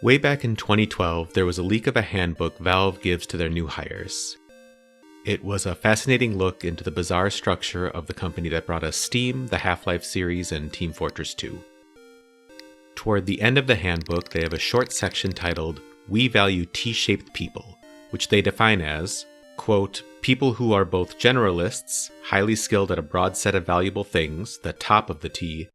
Way back in 2012, there was a leak of a handbook Valve gives to their new hires. It was a fascinating look into the bizarre structure of the company that brought us Steam, the Half-Life series, and Team Fortress 2. Toward the end of the handbook, they have a short section titled, "We value T-shaped people," which they define as, quote, "people who are both generalists, highly skilled at a broad set of valuable things, the top of the T,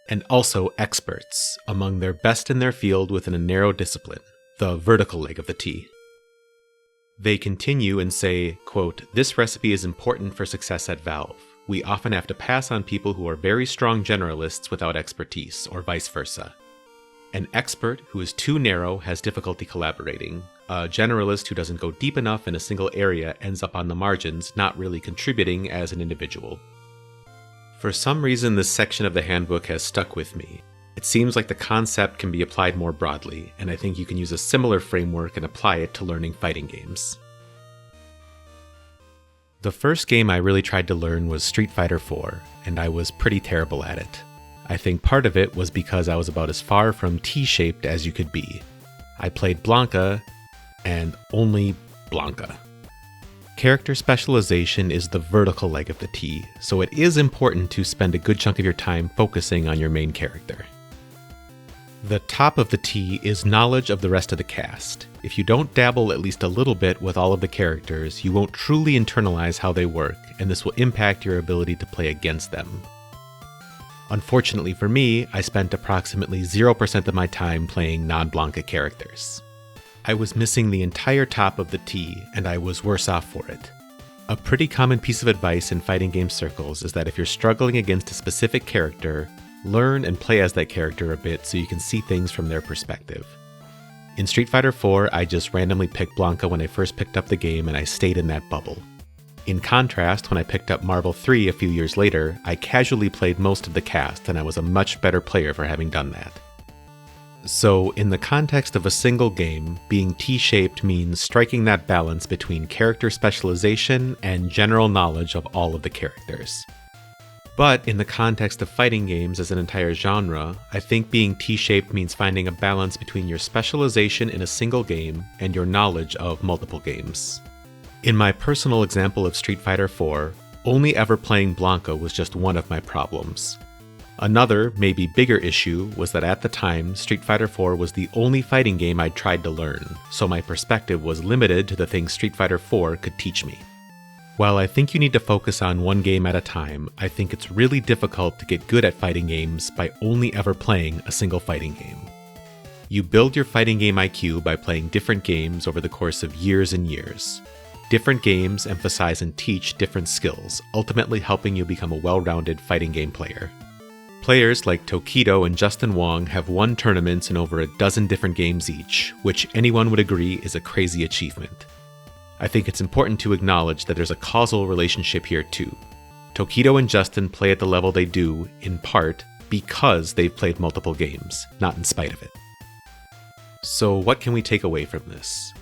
and also experts, among their best in their field within a narrow discipline, the vertical leg of the T." They continue and say, quote, "This recipe is important for success at Valve. We often have to pass on people who are very strong generalists without expertise, or vice versa. An expert who is too narrow has difficulty collaborating. A generalist who doesn't go deep enough in a single area ends up on the margins, not really contributing as an individual." For some reason, this section of the handbook has stuck with me. It seems like the concept can be applied more broadly, and I think you can use a similar framework and apply it to learning fighting games. The first game I really tried to learn was Street Fighter 4, and I was pretty terrible at it. I think part of it was because I was about as far from T-shaped as you could be. I played Blanca, and only Blanca. Character specialization is the vertical leg of the T, so it is important to spend a good chunk of your time focusing on your main character. The top of the T is knowledge of the rest of the cast. If you don't dabble at least a little bit with all of the characters, you won't truly internalize how they work, and this will impact your ability to play against them. Unfortunately for me, I spent approximately 0% of my time playing non-Blanca characters. I was missing the entire top of the T, and I was worse off for it. A pretty common piece of advice in fighting game circles is that if you're struggling against a specific character, learn and play as that character a bit so you can see things from their perspective. In Street Fighter 4, I just randomly picked Blanca when I first picked up the game, and I stayed in that bubble. In contrast, when I picked up Marvel 3 a few years later, I casually played most of the cast, and I was a much better player for having done that. So, in the context of a single game, being T-shaped means striking that balance between character specialization and general knowledge of all of the characters. But in the context of fighting games as an entire genre, I think being T-shaped means finding a balance between your specialization in a single game and your knowledge of multiple games. In my personal example of Street Fighter 4, only ever playing Blanca was just one of my problems. Another, maybe bigger issue was that at the time, Street Fighter 4 was the only fighting game I'd tried to learn, so my perspective was limited to the things Street Fighter 4 could teach me. While I think you need to focus on one game at a time, I think it's really difficult to get good at fighting games by only ever playing a single fighting game. You build your fighting game IQ by playing different games over the course of years and years. Different games emphasize and teach different skills, ultimately helping you become a well-rounded fighting game player. Players like Tokido and Justin Wong have won tournaments in over a dozen different games each, which anyone would agree is a crazy achievement. I think it's important to acknowledge that there's a causal relationship here too. Tokido and Justin play at the level they do, in part, because they've played multiple games, not in spite of it. So what can we take away from this?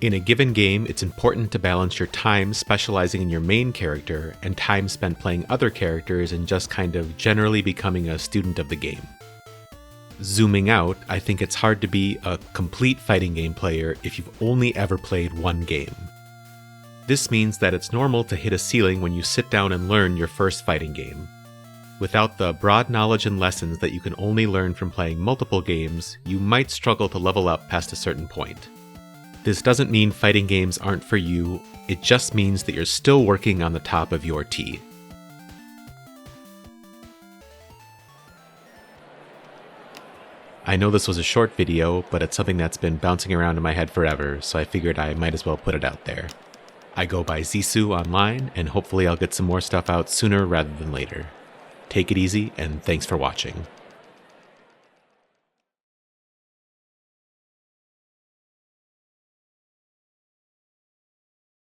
In a given game, it's important to balance your time specializing in your main character and time spent playing other characters and just kind of generally becoming a student of the game. Zooming out, I think it's hard to be a complete fighting game player if you've only ever played one game. This means that it's normal to hit a ceiling when you sit down and learn your first fighting game. Without the broad knowledge and lessons that you can only learn from playing multiple games, you might struggle to level up past a certain point. This doesn't mean fighting games aren't for you, it just means that you're still working on the top of your T. I know this was a short video, but it's something that's been bouncing around in my head forever, so I figured I might as well put it out there. I go by Zissou online, and hopefully I'll get some more stuff out sooner rather than later. Take it easy, and thanks for watching.